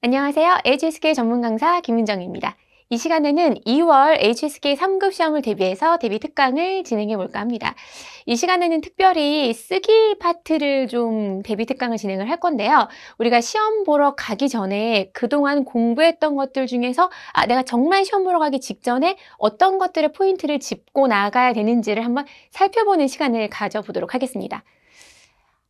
안녕하세요. HSK 전문 강사 김은정입니다. 이 시간에는 2월 HSK 3급 시험을 대비해서 대비 특강을 진행해 볼까 합니다. 이 시간에는 특별히 쓰기 파트를 좀 대비 특강을 진행을 할 건데요. 우리가 시험 보러 가기 전에 그동안 공부했던 것들 중에서 내가 정말 시험 보러 가기 직전에 어떤 것들의 포인트를 짚고 나가야 되는지를 한번 살펴보는 시간을 가져보도록 하겠습니다.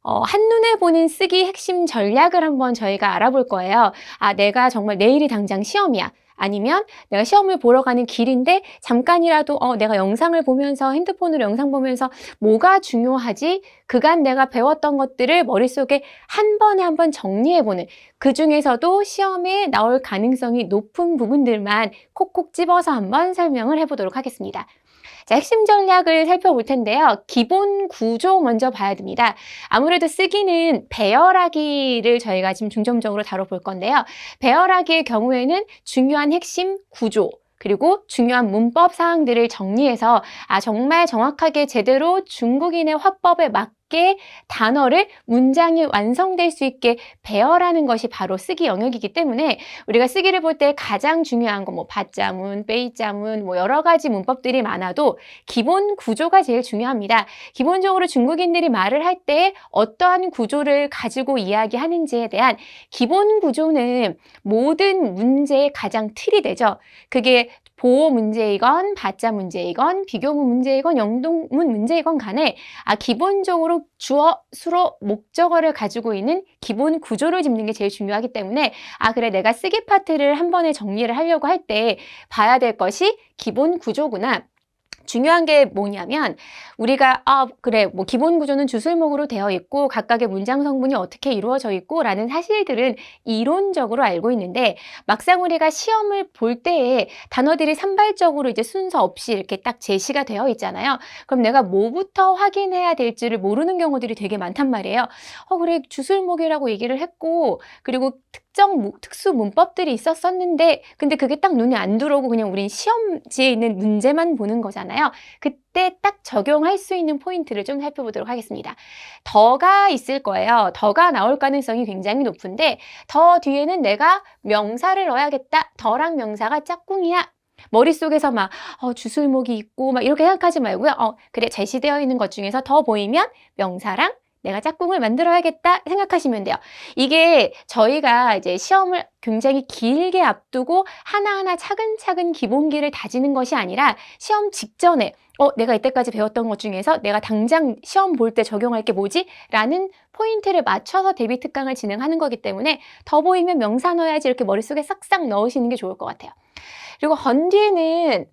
한눈에 보는 쓰기 핵심 전략을 한번 저희가 알아볼 거예요. 내가 정말 내일이 당장 시험이야. 아니면 내가 시험을 보러 가는 길인데 잠깐이라도 내가 영상을 보면서 핸드폰으로 영상 보면서 뭐가 중요하지? 그간 내가 배웠던 것들을 머릿속에 한 번에 한번 정리해보는, 그 중에서도 시험에 나올 가능성이 높은 부분들만 콕콕 집어서 한번 설명을 해보도록 하겠습니다. 자, 핵심 전략을 살펴볼 텐데요. 기본 구조 먼저 봐야 됩니다. 아무래도 쓰기는 배열하기를 저희가 지금 중점적으로 다뤄볼 건데요. 배열하기의 경우에는 중요한 핵심 구조, 그리고 중요한 문법 사항들을 정리해서 정말 정확하게 제대로 중국인의 화법에 맞게 단어를 문장이 완성될 수 있게 배열하는 것이 바로 쓰기 영역이기 때문에 우리가 쓰기를 볼 때 가장 중요한 거 받자문, 빼이자문 여러 가지 문법들이 많아도 기본 구조가 제일 중요합니다. 기본적으로 중국인들이 말을 할 때 어떠한 구조를 가지고 이야기하는지에 대한 기본 구조는 모든 문제의 가장 틀이 되죠. 그게 보호 문제이건 받자 문제이건 비교문 문제이건 영동문 문제이건 간에 기본적으로 주어, 수로, 목적어를 가지고 있는 기본 구조를 짚는 게 제일 중요하기 때문에 그래, 내가 쓰기 파트를 한 번에 정리를 하려고 할 때 봐야 될 것이 기본 구조구나. 중요한 게 뭐냐면 우리가 그래, 기본 구조는 주술목으로 되어 있고 각각의 문장 성분이 어떻게 이루어져 있고 라는 사실들은 이론적으로 알고 있는데, 막상 우리가 시험을 볼 때에 단어들이 산발적으로 이제 순서 없이 이렇게 딱 제시가 되어 있잖아요. 그럼 내가 뭐부터 확인해야 될지를 모르는 경우들이 되게 많단 말이에요. 그래, 주술목이라고 얘기를 했고, 그리고 특수 문법들이 있었었는데 근데 그게 딱 눈에 안 들어오고 그냥 우린 시험지에 있는 문제만 보는 거잖아요. 그때 딱 적용할 수 있는 포인트를 좀 살펴보도록 하겠습니다. 더가 있을 거예요. 더가 나올 가능성이 굉장히 높은데, 더 뒤에는 내가 명사를 넣어야겠다. 더랑 명사가 짝꿍이야. 머릿속에서 주술목이 있고 이렇게 생각하지 말고요. 그래, 제시되어 있는 것 중에서 더 보이면 명사랑 내가 짝꿍을 만들어야겠다 생각하시면 돼요. 이게 저희가 이제 시험을 굉장히 길게 앞두고 하나하나 차근차근 기본기를 다지는 것이 아니라 시험 직전에 내가 이때까지 배웠던 것 중에서 내가 당장 시험 볼 때 적용할 게 뭐지? 라는 포인트를 맞춰서 대비 특강을 진행하는 거기 때문에 더 보이면 명사 넣어야지 이렇게 머릿속에 싹싹 넣으시는 게 좋을 것 같아요. 그리고 헌 뒤에는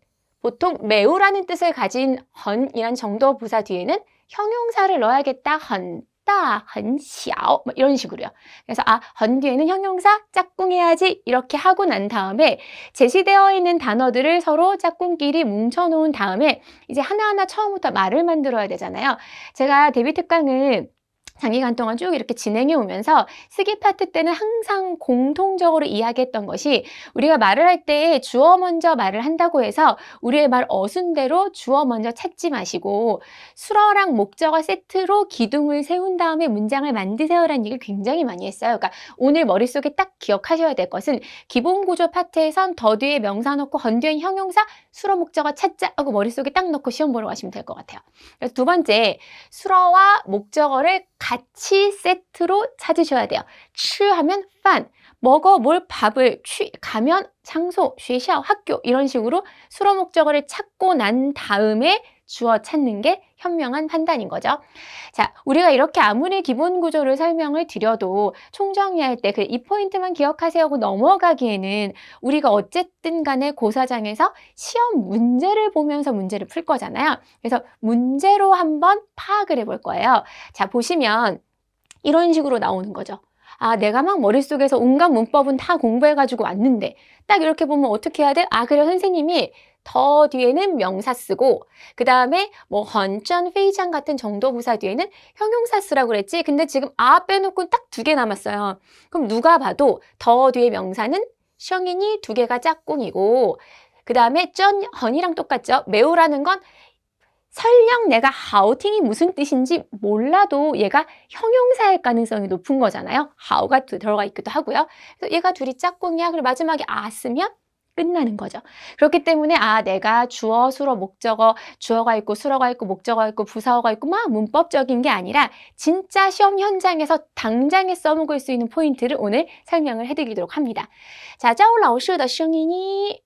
보통 매우라는 뜻을 가진 헌이란 정도 부사 뒤에는 형용사를 넣어야겠다. 헌다, 헌小 이런 식으로요. 그래서 헌 뒤에는 형용사 짝꿍해야지 이렇게 하고 난 다음에 제시되어 있는 단어들을 서로 짝꿍끼리 뭉쳐놓은 다음에 이제 하나하나 처음부터 말을 만들어야 되잖아요. 제가 데뷔 특강을 장기간 동안 쭉 이렇게 진행해 오면서 쓰기 파트 때는 항상 공통적으로 이야기했던 것이, 우리가 말을 할 때 주어 먼저 말을 한다고 해서 우리의 말 어순대로 주어 먼저 찾지 마시고 수어랑 목적어 세트로 기둥을 세운 다음에 문장을 만드세요라는 얘기를 굉장히 많이 했어요. 그러니까 오늘 머릿속에 딱 기억하셔야 될 것은 기본 구조 파트에선 더 뒤에 명사 넣고 헌 뒤엔 형용사, 수어 목적어 찾자 하고 머릿속에 딱 넣고 시험 보러 가시면 될 것 같아요. 그래서 두 번째, 수어와 목적어를 같이 세트로 찾으셔야 돼요. 吃 하면 판, 먹어 뭘 밥을, 취 가면 장소, 学校 학교 이런 식으로 수로 목적어를 찾고 난 다음에 주어 찾는 게 현명한 판단인 거죠. 자, 우리가 이렇게 아무리 기본 구조를 설명을 드려도 총정리할 때 이 포인트만 기억하세요 하고 넘어가기에는 우리가 어쨌든 간에 고사장에서 시험 문제를 보면서 문제를 풀 거잖아요. 그래서 문제로 한번 파악을 해볼 거예요. 자, 보시면 이런 식으로 나오는 거죠. 내가 막 머릿속에서 온갖 문법은 다 공부해가지고 왔는데 딱 이렇게 보면 어떻게 해야 돼? 그래, 선생님이 더 뒤에는 명사 쓰고 그 다음에 헌전, 회의장 같은 정도부사 뒤에는 형용사 쓰라고 그랬지? 근데 지금 빼놓고 딱 2개 남았어요. 그럼 누가 봐도 더 뒤에 명사는 션인이 2개가 짝꿍이고 그 다음에 쩐, 헌이랑 똑같죠? 매우라는 건 설령 내가 하오팅이 무슨 뜻인지 몰라도 얘가 형용사일 가능성이 높은 거잖아요. 하오가 들어가 있기도 하고요. 그래서 얘가 둘이 짝꿍이야. 그리고 마지막에 아 쓰면 끝나는 거죠. 그렇기 때문에 아 내가 주어, 수어, 목적어, 주어가 있고 수어가 있고 목적어가 있고 부사어가 있고 막 문법적인 게 아니라 진짜 시험 현장에서 당장에 써먹을 수 있는 포인트를 오늘 설명을 해드리도록 합니다. 자, 赵老师的声音이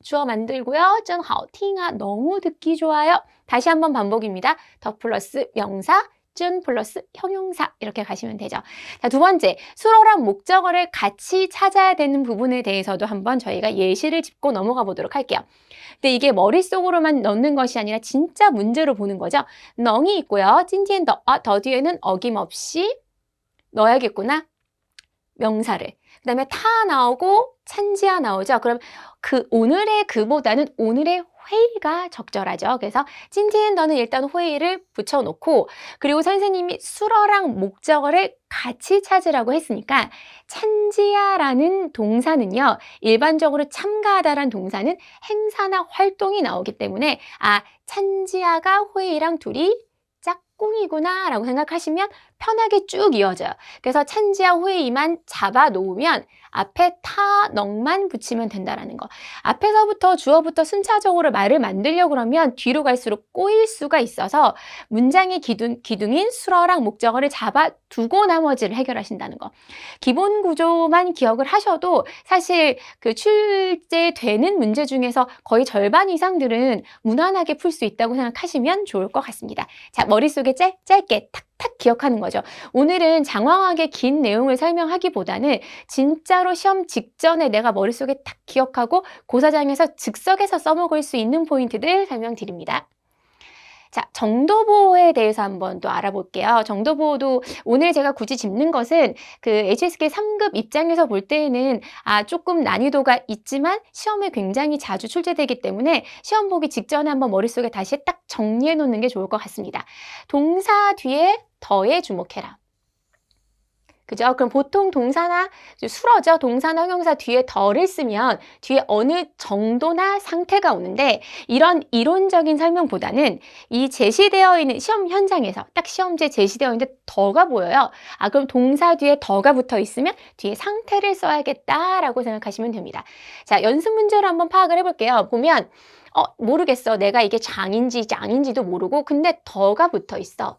주어 만들고요. 真好听啊. 너무 듣기 좋아요. 다시 한번 반복입니다. 더 플러스 명사, 真 플러스 형용사 이렇게 가시면 되죠. 자, 두 번째, 수어랑 목적어를 같이 찾아야 되는 부분에 대해서도 한번 저희가 예시를 짚고 넘어가 보도록 할게요. 근데 이게 머릿속으로만 넣는 것이 아니라 진짜 문제로 보는 거죠. 넝이 있고요. 찐티엔 더 뒤에는 어김없이 넣어야겠구나. 명사를. 그 다음에 타 나오고 찬지아 나오죠. 그럼 그 오늘의 그보다는 오늘의 회의가 적절하죠. 그래서 찐티엔더는 일단 회의를 붙여놓고 그리고 선생님이 수어랑 목적어를 같이 찾으라고 했으니까 찬지아라는 동사는요. 일반적으로 참가하다라는 동사는 행사나 활동이 나오기 때문에 아 찬지아가 회의랑 둘이 짝꿍이구나 라고 생각하시면 편하게 쭉 이어져요. 그래서 찬지아 회의만 잡아 놓으면 앞에 타, 넉만 붙이면 된다라는 거. 앞에서부터 주어부터 순차적으로 말을 만들려고 그러면 뒤로 갈수록 꼬일 수가 있어서 문장의 기둥인 수어랑 목적어를 잡아두고 나머지를 해결하신다는 거. 기본 구조만 기억을 하셔도 사실 그 출제되는 문제 중에서 거의 절반 이상들은 무난하게 풀 수 있다고 생각하시면 좋을 것 같습니다. 자, 머릿속에 짧게 탁탁 기억하는 거죠. 오늘은 장황하게 긴 내용을 설명하기보다는 진짜로 시험 직전에 내가 머릿속에 탁 기억하고 고사장에서 즉석에서 써먹을 수 있는 포인트들 설명드립니다. 자, 정도보호에 대해서 한번 또 알아볼게요. 정도보호도 오늘 제가 굳이 짚는 것은 그 HSK 3급 입장에서 볼 때에는 조금 난이도가 있지만 시험에 굉장히 자주 출제되기 때문에 시험 보기 직전에 한번 머릿속에 다시 딱 정리해 놓는 게 좋을 것 같습니다. 동사 뒤에 더에 주목해라. 그죠? 그럼 보통 동사나 수어죠. 동사나 형용사 뒤에 더를 쓰면 뒤에 어느 정도나 상태가 오는데 이런 이론적인 설명보다는 이 제시되어 있는 시험 현장에서 딱 시험지에 제시되어 있는데 더가 보여요. 그럼 동사 뒤에 더가 붙어 있으면 뒤에 상태를 써야겠다라고 생각하시면 됩니다. 자, 연습 문제로 한번 파악을 해볼게요. 보면 모르겠어. 내가 이게 장인지 짱인지도 모르고 근데 더가 붙어 있어.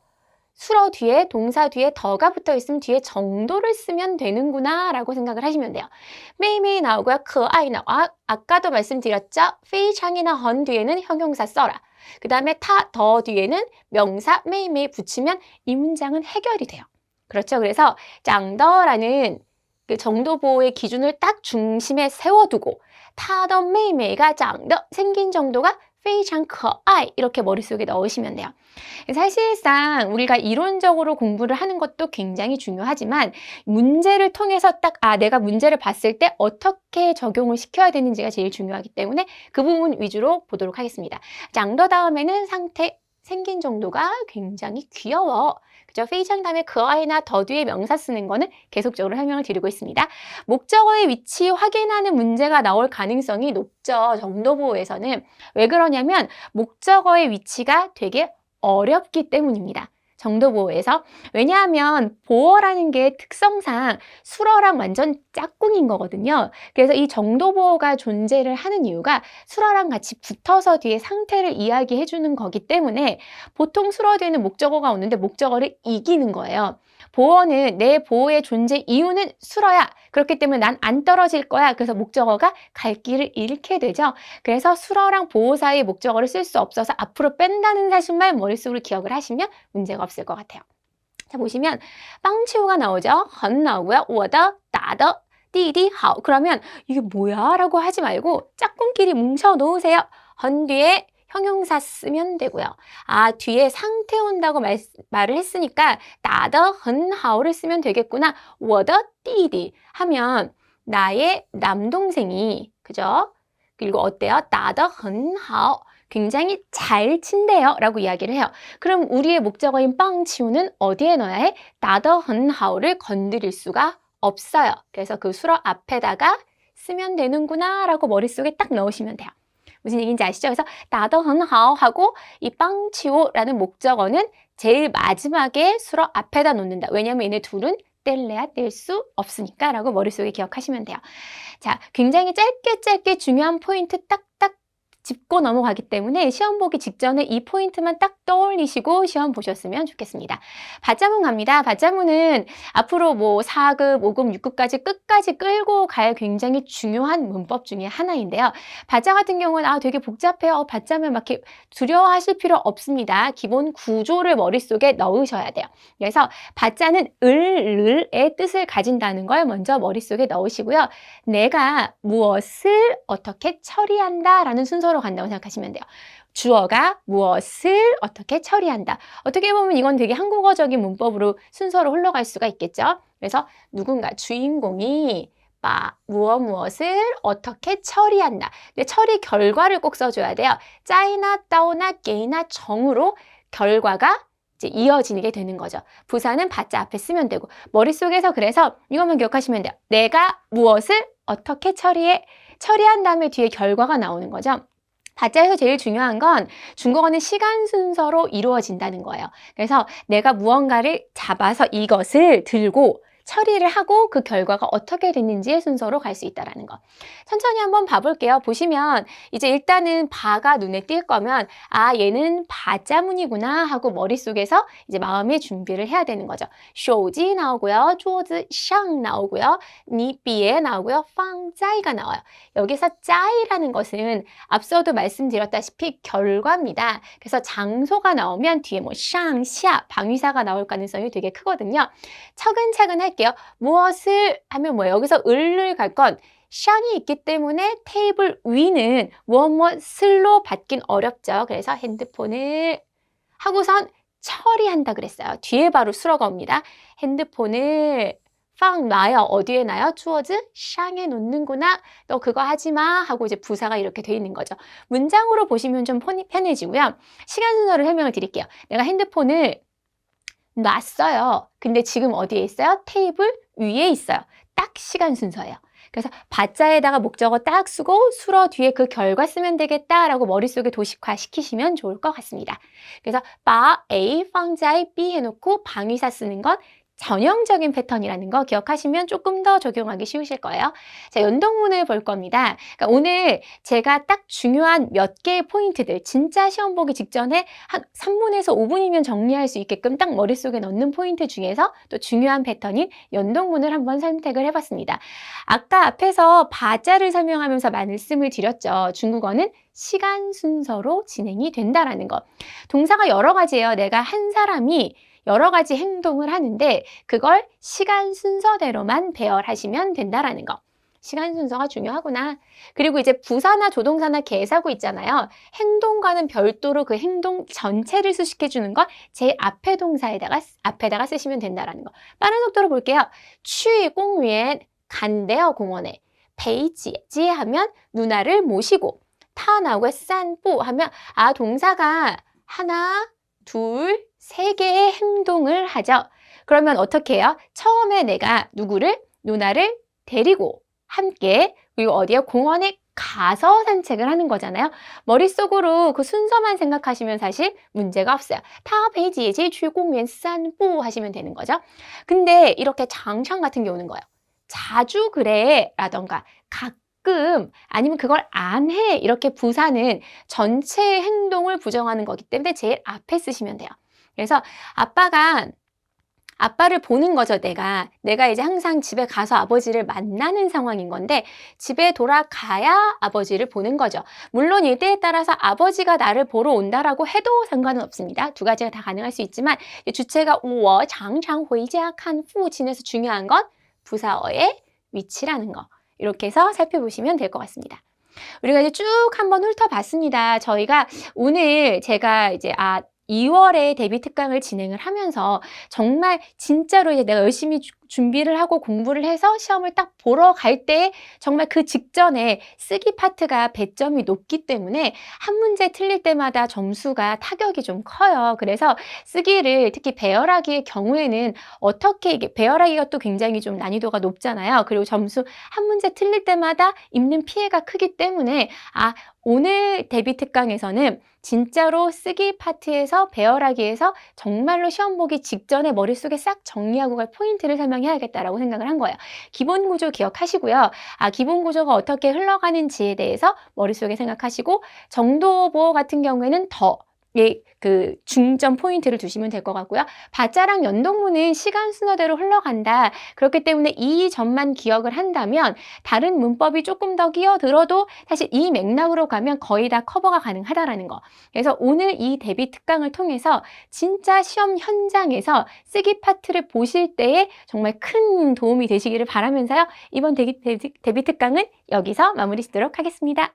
수어 뒤에 동사 뒤에 더가 붙어 있으면 뒤에 정도를 쓰면 되는구나 라고 생각을 하시면 돼요. 매일매일 나오고요. 可爱 나와. 아까도 말씀드렸죠. 非常이나 헌 뒤에는 형용사 써라. 그 다음에 더 뒤에는 명사 매일매일 붙이면 이 문장은 해결이 돼요. 그렇죠. 그래서 짱더라는 그 정도 보호의 기준을 딱 중심에 세워두고 타더 매일매일가 짱더 생긴 정도가 非常可爱 이렇게 머릿속에 넣으시면 돼요. 사실상 우리가 이론적으로 공부를 하는 것도 굉장히 중요하지만 문제를 통해서 딱 내가 문제를 봤을 때 어떻게 적용을 시켜야 되는지가 제일 중요하기 때문에 그 부분 위주로 보도록 하겠습니다. 장더 다음에는 상태 생긴 정도가 굉장히 귀여워. 그죠? 非常 다음에 그 아이나 더 뒤에 명사 쓰는 거는 계속적으로 설명을 드리고 있습니다. 목적어의 위치 확인하는 문제가 나올 가능성이 높죠. 정도보호에서는. 왜 그러냐면 목적어의 위치가 되게 어렵기 때문입니다. 정도보호에서. 왜냐하면 보어라는 게 특성상 수어랑 완전 짝꿍인 거거든요. 그래서 이 정도보호가 존재를 하는 이유가 수어랑 같이 붙어서 뒤에 상태를 이야기해 주는 거기 때문에 보통 수어 뒤에는 목적어가 오는데 목적어를 이기는 거예요. 보어는 내 보어의 존재 이유는 수어야. 그렇기 때문에 난 안 떨어질 거야. 그래서 목적어가 갈 길을 잃게 되죠. 그래서 수어랑 보어 사이에 목적어를 쓸 수 없어서 앞으로 뺀다는 사실만 머릿속으로 기억을 하시면 문제가 없을 것 같아요. 자, 보시면 빵치우가 나오죠. 헌 나오고요. 我的, 打的, 弟弟好. 그러면 이게 뭐야? 라고 하지 말고 짝꿍끼리 뭉쳐 놓으세요. 헌 뒤에 형용사 쓰면 되고요. 뒤에 상태 온다고 말을 했으니까 打得很好를 쓰면 되겠구나. 我的弟弟 하면 나의 남동생이 그죠? 그리고 어때요? 打得很好 굉장히 잘 친대요 라고 이야기를 해요. 그럼 우리의 목적어인 빵치우는 어디에 넣어야 해? 打得很好를 건드릴 수가 없어요. 그래서 그 수어 앞에다가 쓰면 되는구나 라고 머릿속에 딱 넣으시면 돼요. 무슨 얘기인지 아시죠? 그래서 打得很好 하고 이 빵치오라는 목적어는 제일 마지막에 수로 앞에다 놓는다. 왜냐하면 얘네 둘은 뗄래야 뗄 수 없으니까 라고 머릿속에 기억하시면 돼요. 자, 굉장히 짧게 중요한 포인트 딱딱 짚고 넘어가기 때문에 시험 보기 직전에 이 포인트만 딱 떠올리시고 시험 보셨으면 좋겠습니다. 받자문 갑니다. 받자문은 앞으로 뭐 4급, 5급, 6급까지 끝까지 끌고 갈 굉장히 중요한 문법 중에 하나인데요. 받자 같은 경우는 되게 복잡해요. 받자문 막 이렇게 두려워하실 필요 없습니다. 기본 구조를 머릿속에 넣으셔야 돼요. 그래서 받자는 을의 뜻을 가진다는 걸 먼저 머릿속에 넣으시고요. 내가 무엇을 어떻게 처리한다 라는 순서로 간다고 생각하시면 돼요. 주어가 무엇을 어떻게 처리한다. 어떻게 보면 이건 되게 한국어적인 문법으로 순서로 흘러갈 수가 있겠죠. 그래서 누군가 주인공이 무엇을 어떻게 처리한다. 근데 처리 결과를 꼭 써줘야 돼요. 짜이나 따오나 게이나 정으로 결과가 이제 이어지게 되는 거죠. 부사는 받자 앞에 쓰면 되고 머릿속에서 그래서 이것만 기억하시면 돼요. 내가 무엇을 어떻게 처리한 다음에 뒤에 결과가 나오는 거죠. 받자에서 제일 중요한 건 중국어는 시간 순서로 이루어진다는 거예요. 그래서 내가 무언가를 잡아서 이것을 들고 처리를 하고 그 결과가 어떻게 됐는지의 순서로 갈 수 있다는 거. 천천히 한번 봐볼게요. 보시면 이제 일단은 바가 눈에 띌 거면 얘는 바자문이구나 하고 머릿속에서 이제 마음의 준비를 해야 되는 거죠. 手机 나오고요. 桌子上 나오고요. 你笔也 나오고요. 放在가 나와요. 여기서 짜이라는 것은 앞서도 말씀드렸다시피 결과입니다. 그래서 장소가 나오면 뒤에 뭐 상, 샤, 방위사가 나올 가능성이 되게 크거든요. 차근차근 할게요. 무엇을 하면 뭐예요? 여기서 을을 갈 건 샹이 있기 때문에 테이블 위는 무엇을로 받긴 어렵죠. 그래서 핸드폰을 하고선 처리한다 그랬어요. 뒤에 바로 수로가 옵니다. 핸드폰을 팡 놔요. 어디에 놔요? 주어즈 샹에 놓는구나. 너 그거 하지 마 하고 이제 부사가 이렇게 돼 있는 거죠. 문장으로 보시면 좀 편해지고요. 시간 순서를 설명을 드릴게요. 내가 핸드폰을 놨어요. 근데 지금 어디에 있어요? 테이블 위에 있어요. 딱 시간 순서예요. 그래서 받자에다가 목적어 딱 쓰고 수로 뒤에 그 결과 쓰면 되겠다라고 머릿속에 도식화 시키시면 좋을 것 같습니다. 그래서 바 A, 방자에 B 해놓고 방위사 쓰는 건 전형적인 패턴이라는 거 기억하시면 조금 더 적용하기 쉬우실 거예요. 자, 연동문을 볼 겁니다. 그러니까 오늘 제가 딱 중요한 몇 개의 포인트들, 진짜 시험 보기 직전에 한 3분에서 5분이면 정리할 수 있게끔 딱 머릿속에 넣는 포인트 중에서 또 중요한 패턴인 연동문을 한번 선택을 해봤습니다. 아까 앞에서 바자를 설명하면서 말씀을 드렸죠. 중국어는 시간 순서로 진행이 된다라는 거. 동사가 여러 가지예요. 내가 한 사람이 여러 가지 행동을 하는데 그걸 시간 순서대로만 배열하시면 된다라는 거. 시간 순서가 중요하구나. 그리고 이제 부사나 조동사나 계사구 있잖아요. 행동과는 별도로 그 행동 전체를 수식해주는 건 제일 앞에 앞에다가 쓰시면 된다라는 거. 빠른 속도로 볼게요. 去公园 간대요, 공원에. 陪姐姐 하면 누나를 모시고. 他나오고 散步 하면 동사가 하나, 둘, 세 개의 행동을 하죠. 그러면 어떻게 해요? 처음에 내가 누나를 데리고 함께 그리고 어디에 공원에 가서 산책을 하는 거잖아요. 머릿속으로 그 순서만 생각하시면 사실 문제가 없어요. 他陪姐姐去公园散步 하시면 되는 거죠. 근데 이렇게 장창 같은 게 오는 거예요. 자주 그래 라던가 가끔 아니면 그걸 안 해 이렇게 부사는 전체 행동을 부정하는 거기 때문에 제일 앞에 쓰시면 돼요. 그래서 아빠를 보는 거죠, 내가 이제 항상 집에 가서 아버지를 만나는 상황인 건데 집에 돌아가야 아버지를 보는 거죠. 물론 이때에 따라서 아버지가 나를 보러 온다라고 해도 상관은 없습니다. 두 가지가 다 가능할 수 있지만 주체가 我常常回家看父亲에서 중요한 건 부사어의 위치라는 거. 이렇게 해서 살펴보시면 될 것 같습니다. 우리가 이제 쭉 한번 훑어봤습니다. 저희가 오늘 제가 이제 2월에 대비 특강을 진행을 하면서 정말 진짜로 이제 내가 열심히 준비를 하고 공부를 해서 시험을 딱 보러 갈 때 정말 그 직전에 쓰기 파트가 배점이 높기 때문에 한 문제 틀릴 때마다 점수가 타격이 좀 커요. 그래서 쓰기를 특히 배열하기의 경우에는 어떻게 이게 배열하기가 또 굉장히 좀 난이도가 높잖아요. 그리고 점수 한 문제 틀릴 때마다 입는 피해가 크기 때문에 오늘 대비 특강에서는 진짜로 쓰기 파트에서 배열하기에서 정말로 시험 보기 직전에 머릿속에 싹 정리하고 갈 포인트를 설명해야겠다라고 생각을 한 거예요. 기본 구조 기억하시고요. 기본 구조가 어떻게 흘러가는지에 대해서 머릿속에 생각하시고 정도보 같은 경우에는 더 그 중점 포인트를 두시면 될 것 같고요. 바자랑 연동문은 시간 순서대로 흘러간다. 그렇기 때문에 이 점만 기억을 한다면 다른 문법이 조금 더 끼어들어도 사실 이 맥락으로 가면 거의 다 커버가 가능하다라는 거. 그래서 오늘 이 대비 특강을 통해서 진짜 시험 현장에서 쓰기 파트를 보실 때에 정말 큰 도움이 되시기를 바라면서요. 이번 대비 특강은 여기서 마무리 짓도록 하겠습니다.